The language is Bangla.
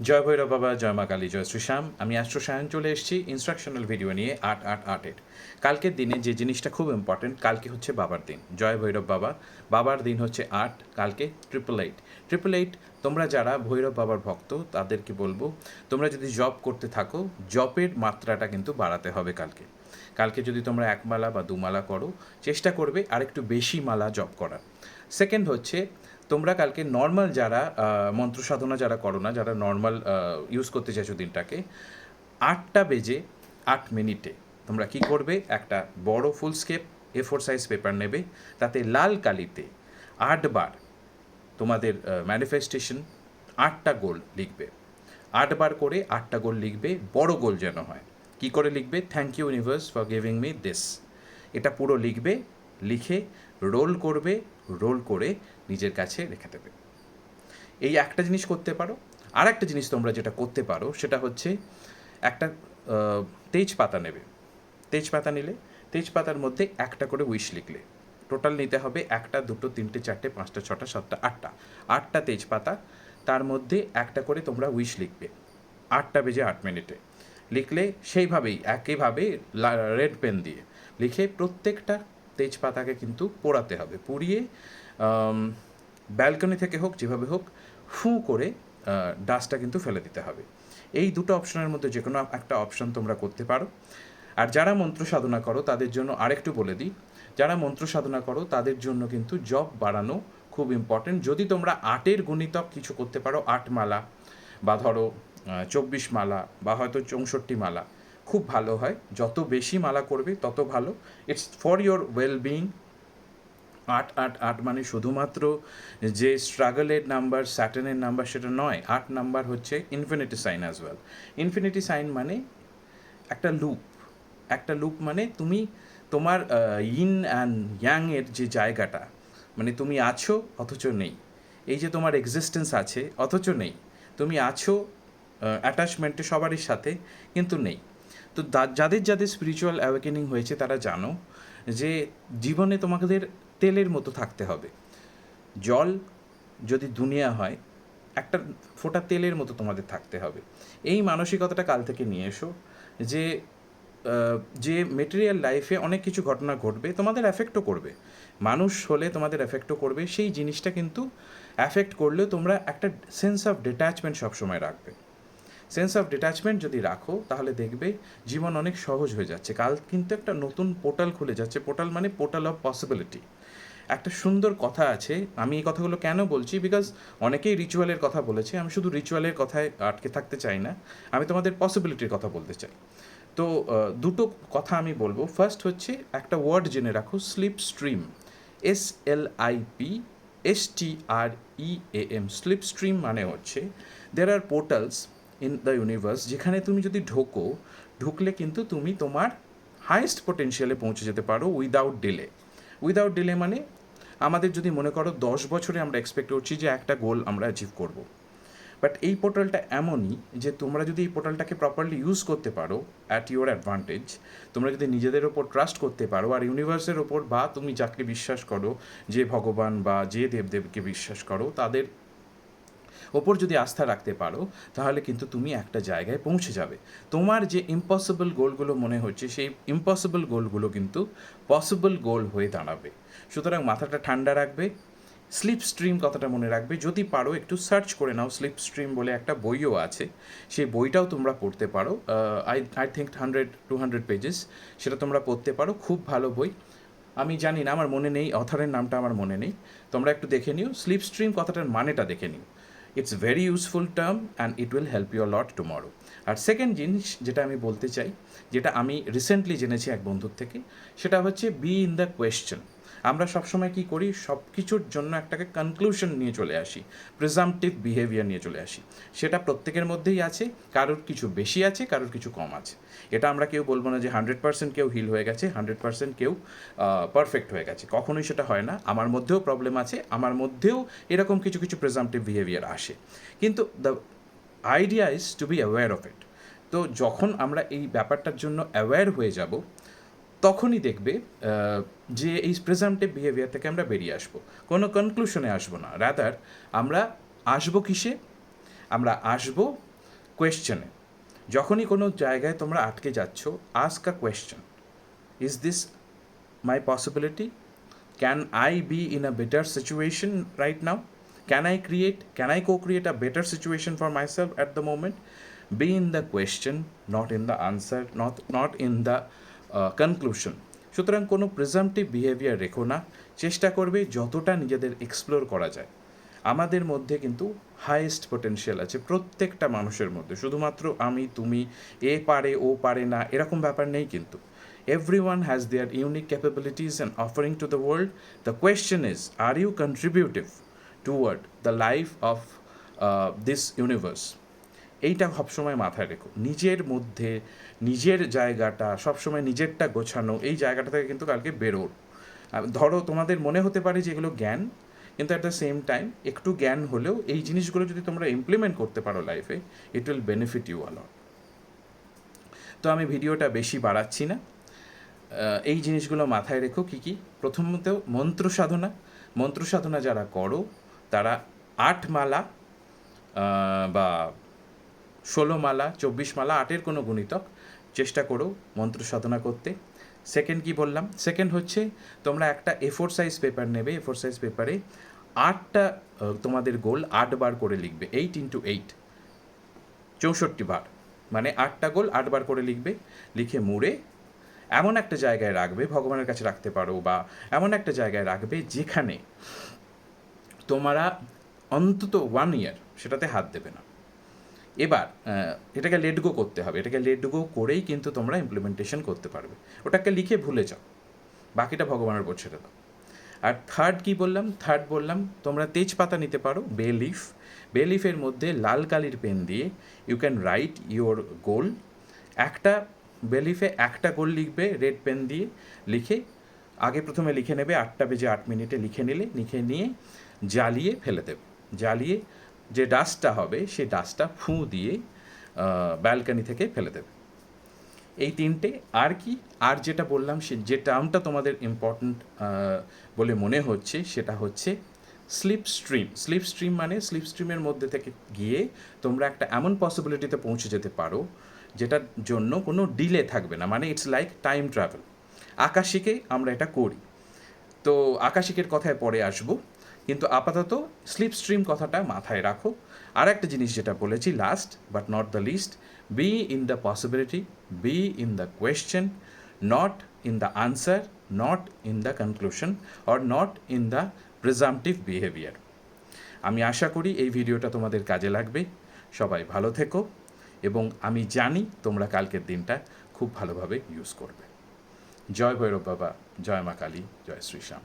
জয় ভৈরব বাবা, জয় মা কালী, জয় শ্রীশ্যাম। আমি অ্যাস্ট্রো সায়ন চলে এসেছি ইনস্ট্রাকশনাল ভিডিও নিয়ে 8-8-8-এর। কালকের দিনে যে জিনিসটা খুব ইম্পর্টেন্ট, কালকে হচ্ছে বাবার দিন। জয় ভৈরব বাবা, বাবার দিন হচ্ছে 8, কালকে 888। 888, তোমরা যারা ভৈরব বাবার ভক্ত তাদেরকে বলবো, তোমরা যদি জব করতে থাকো, জবের মাত্রাটা কিন্তু বাড়াতে হবে কালকে। কালকে যদি তোমরা 1 মালা বা 2 মালা করো, চেষ্টা করবে আরেকটু বেশি মালা জপ করার। সেকেন্ড হচ্ছে, তোমরা কালকে নর্মাল যারা মন্ত্র সাধনা যারা করো না, যারা নর্মাল ইউজ করতে চাইছো দিনটাকে, 8:08 তোমরা কি করবে, একটা বড় ফুল স্কেপ A4 সাইজ পেপার নেবে, তাতে লাল কালিতে 8 বার তোমাদের ম্যানিফেস্টেশন 8টা গোল লিখবে। 8 বার করে 8টা গোল লিখবে, বড় গোল যেন হয়। কি করে লিখবে? Thank you universe for giving me this. এটা পুরো লিখবে, লিখে রোল করবে, রোল করে নিজের কাছে রেখে দেবে। এই একটা জিনিস করতে পারো। আর একটা জিনিস তোমরা যেটা করতে পারো সেটা হচ্ছে, একটা তেজপাতা নেবে। তেজপাতা নিলে তেজপাতার মধ্যে একটা করে উইশ লিখলে। টোটাল নিতে হবে 1টা, 2টো, 3টে, 4টে, 5টা, 6টা, 7টা, 8টা। 8টা তেজপাতা, তার মধ্যে একটা করে তোমরা উইশ লিখবে 8:08 লিখলে সেইভাবেই একইভাবে রেড পেন দিয়ে লিখে প্রত্যেকটা তেজপাতাকে কিন্তু পোড়াতে হবে। পুড়িয়ে ব্যালকনি থেকে হোক, যেভাবে হোক, ফু করে ডাস্টটা কিন্তু ফেলে দিতে হবে। এই দুটো অপশনের মধ্যে যে কোনো একটা অপশন তোমরা করতে পারো। আর যারা মন্ত্র সাধনা করো তাদের জন্য আরেকটু বলে দিই, যারা মন্ত্র সাধনা করো তাদের জন্য কিন্তু জব বাড়ানো খুব ইম্পর্টেন্ট। যদি তোমরা 8-এর গুণিতক কিছু করতে পারো, 8 মালা বা ধরো 24 মালা বা হয়তো 64 মালা, খুব ভালো হয়। যত বেশি মালা করবে তত ভালো। It's for your well being. 8-8-8 মানে শুধুমাত্র যে স্ট্রাগলের নাম্বার, স্যাটার্নের নাম্বার, সেটা নয়। 8 নাম্বার হচ্ছে infinity sign as well. Infinity sign মানে একটা লুপ। একটা লুপ মানে তুমি তোমার ইন অ্যান্ড ইয়াংয়ের যে জায়গাটা, মানে তুমি আছো অথচ নেই। এই যে তোমার এক্সিস্টেন্স আছে অথচ নেই, তুমি আছো অ্যাটাচমেন্টে সবারই সাথে, কিন্তু নেই। তো যাদের যাদের স্পিরিচুয়াল অ্যাওয়েকেনিং হয়েছে তারা জানো যে জীবনে তোমাদের তেলের মতো থাকতে হবে। জল যদি দুনিয়া হয়, একটা ফোঁটা তেলের মতো তোমাদের থাকতে হবে। এই মানসিকতাটা কাল থেকে নিয়ে এসো যে যে মেটেরিয়াল লাইফে অনেক কিছু ঘটনা ঘটবে, তোমাদের অ্যাফেক্টও করবে। মানুষ হলে তোমাদের অ্যাফেক্টও করবে। সেই জিনিসটা কিন্তু অ্যাফেক্ট করলেও তোমরা একটা সেন্স অফ ডিট্যাচমেন্ট সবসময় রাখবে। সেন্স অফ ডিট্যাচমেন্ট যদি রাখো, তাহলে দেখবে জীবন অনেক সহজ হয়ে যাচ্ছে। কাল কিন্তু একটা নতুন পোর্টাল খুলে যাচ্ছে। পোর্টাল মানে পোর্টাল অফ পসিবিলিটি। একটা সুন্দর কথা আছে, আমি এই কথাগুলো কেন বলছি, বিকজ অনেকেই রিচুয়ালের কথা বলেছে। আমি শুধু রিচুয়ালের কথায় আটকে থাকতে চাই না, আমি তোমাদের পসিবিলিটির কথা বলতে চাই। তো দুটো কথা আমি বলবো। ফার্স্ট হচ্ছে, একটা ওয়ার্ড জেনে রাখো, slip stream. SLIPSTREAM, slip stream মানে হচ্ছে, there are portals in the universe, যেখানে তুমি যদি ঢুকলে কিন্তু তুমি তোমার হায়েস্ট পোটেনশিয়ালে পৌঁছে যেতে পারো উইদাউট ডিলে। উইদাউট ডিলে মানে, আমাদের যদি মনে করো 10 বছরে আমরা এক্সপেক্ট করছি যে একটা গোল আমরা অ্যাচিভ করব, বাট এই পোর্টালটা এমনই যে তোমরা যদি এই পোর্টালটাকে প্রপারলি ইউজ করতে পারো অ্যাট ইউর অ্যাডভান্টেজ, তোমরা যদি নিজেদের ওপর ট্রাস্ট করতে পারো আর ইউনিভার্সের ওপর, বা তুমি যাকে বিশ্বাস করো, যে ভগবান বা যে দেবদেবকে বিশ্বাস করো, তাদের ওপর যদি আস্থা রাখতে পারো, তাহলে কিন্তু তুমি একটা জায়গায় পৌঁছে যাবে। তোমার যে ইম্পসিবল গোলগুলো মনে হচ্ছে, সেই ইম্পসিবল গোলগুলো কিন্তু পসিবল গোল হয়ে দাঁড়াবে। সুতরাং মাথাটা ঠান্ডা রাখবে। স্লিপ স্ট্রিম কথাটা মনে রাখবে। যদি পারো একটু সার্চ করে নাও, স্লিপ স্ট্রিম বলে একটা বইও আছে, সেই বইটাও তোমরা পড়তে পারো। আই থিঙ্ক 100-200 পেজেস, সেটা তোমরা পড়তে পারো। খুব ভালো বই। আমি জানি না, আমার মনে নেই, অথরের নামটা আমার মনে নেই। তোমরা একটু দেখে নিও, স্লিপ স্ট্রিম কথাটার মানেটা দেখে নিও। It's very useful term and it will help you lot tomorrow. আর সেকেন্ড জিনিস যেটা আমি বলতে চাই, যেটা আমি রিসেন্টলি জেনেছি এক বন্ধুর থেকে, সেটা হচ্ছে বি ইন দ্য কোয়েশ্চেন। আমরা সবসময় কী করি, সব কিছুর জন্য একটাকে কনক্লুশন নিয়ে চলে আসি, প্রিজাম্পটিভ বিহেভিয়ার নিয়ে চলে আসি। সেটা প্রত্যেকের মধ্যেই আছে, কারোর কিছু বেশি আছে, কারোর কিছু কম আছে। এটা আমরা কেউ বলবো না যে 100% কেউ হিল হয়ে গেছে, 100% কেউ পারফেক্ট হয়ে গেছে। কখনোই সেটা হয় না। আমার মধ্যেও প্রবলেম আছে, আমার মধ্যেও এরকম কিছু কিছু প্রিজাম্পটিভ বিহেভিয়ার আসে। কিন্তু the idea is to be aware of it. তো যখন আমরা এই ব্যাপারটার জন্য অ্যাওয়্যার হয়ে যাব, তখনই দেখবে যে এই প্রেজাম্পটিভ বিহেভিয়ার থেকে আমরা বেরিয়ে আসবো। কোনো কনক্লুশনে আসবো না, রাদার আমরা আসবো কিসে, আমরা আসবো কোয়েশ্চেনে। যখনই কোনো জায়গায় তোমরা আটকে যাচ্ছ, ask a question, is this my possibility? Can I be in a better situation right now? Can I co-create a better situation for myself at the moment? Be in the question, not in the answer, not in the conclusion. সুতরাং কোনো প্রিজাম্পটিভ বিহেভিয়ার রেখো না, চেষ্টা করবে যতটা নিজেদের এক্সপ্লোর করা যায়। আমাদের মধ্যে কিন্তু হাইয়েস্ট পোটেনশিয়াল আছে প্রত্যেকটা মানুষের মধ্যে, শুধুমাত্র আমি তুমি, এ পারে ও পারে না এরকম ব্যাপার নেই কিন্তু। Everyone has their unique capabilities and offering to the world. The question is, are you contributive toward the life of this universe? এইটা সবসময় মাথায় রেখো। নিজের মধ্যে নিজের জায়গাটা সবসময় নিজেরটা গোছানো, এই জায়গাটা থেকে কিন্তু কালকে বেরোর। ধরো তোমাদের মনে হতে পারে যে এগুলো জ্ঞান, কিন্তু অ্যাট দ্য সেম টাইম একটু জ্ঞান হলেও এই জিনিসগুলো যদি তোমরা ইমপ্লিমেন্ট করতে পারো লাইফে, it will benefit you a lot. তো আমি ভিডিওটা বেশি বাড়াচ্ছি না, এই জিনিসগুলো মাথায় রেখো। কী কী? প্রথমত মন্ত্র সাধনা যারা করো তারা 8 মালা বা 16 মালা 24 মালা 8-এর কোনো গুণিতক চেষ্টা করো মন্ত্র সাধনা করতে। সেকেন্ড কি বললাম? সেকেন্ড হচ্ছে তোমরা একটা A4 সাইজ পেপার নেবে, A4 সাইজ পেপারে 8টা তোমাদের গোল 8 বার করে লিখবে, 8 × 8 64 বার, মানে 8টা গোল 8 বার করে লিখবে। লিখে মুড়ে এমন একটা জায়গায় রাখবে, ভগবানের কাছে রাখতে পারো, বা এমন একটা জায়গায় রাখবে যেখানে তোমরা অন্তত 1 ইয়ার সেটাতে হাত দেবে না। এবার এটাকে লেট গো করতে হবে, এটাকে লেট গো করেই কিন্তু তোমরা ইমপ্লিমেন্টেশন করতে পারবে। ওটাকে লিখে ভুলে যাও, বাকিটা ভগবানের উপর ছেড়ে দাও। আর থার্ড কি বললাম? থার্ড বললাম তোমরা তেজপাতা নিতে পারো, বে লিফের মধ্যে লাল কালির পেন দিয়ে you can write your goal. একটা বে লিফে একটা গোল লিখবে রেড পেন দিয়ে, লিখে আগে প্রথমে লিখে নেবে 8টা বেজে 8 মিনিটে লিখে নিয়ে জ্বালিয়ে ফেলে দেবে। জ্বালিয়ে যে ডাস্টটা হবে সেই ডাস্টটা ফুঁ দিয়ে ব্যালকানি থেকে ফেলে দেবে। এই 3টে। আর কি? আর যেটা বললাম, যে টার্মটা তোমাদের ইম্পর্ট্যান্ট বলে মনে হচ্ছে সেটা হচ্ছে স্লিপ স্ট্রিম। মানে স্লিপ স্ট্রিমের মধ্যে থেকে গিয়ে তোমরা একটা এমন পসিবিলিটিতে পৌঁছে যেতে পারো যেটার জন্য কোনো ডিলে থাকবে না, মানে ইটস লাইক টাইম ট্রাভেল। আকাশিকে আমরা এটা করি, তো আকাশিকের কথায় পরে আসবো, কিন্তু আপাতত স্লিপ স্ট্রিম কথাটা মাথায় রাখো। আর একটা জিনিস যেটা বলেছি last but not the least, be in the possibility, be in the question, not in the answer, not in the conclusion, or not in the presumptive behaviour. আমি আশা করি এই ভিডিওটা তোমাদের কাজে লাগবে। সবাই ভালো থেকো, এবং আমি জানি তোমরা কালকের দিনটা খুব ভালোভাবে ইউজ করবে। জয় ভৈরব বাবা, জয় মা কালী, জয় শ্রীশ্যাম।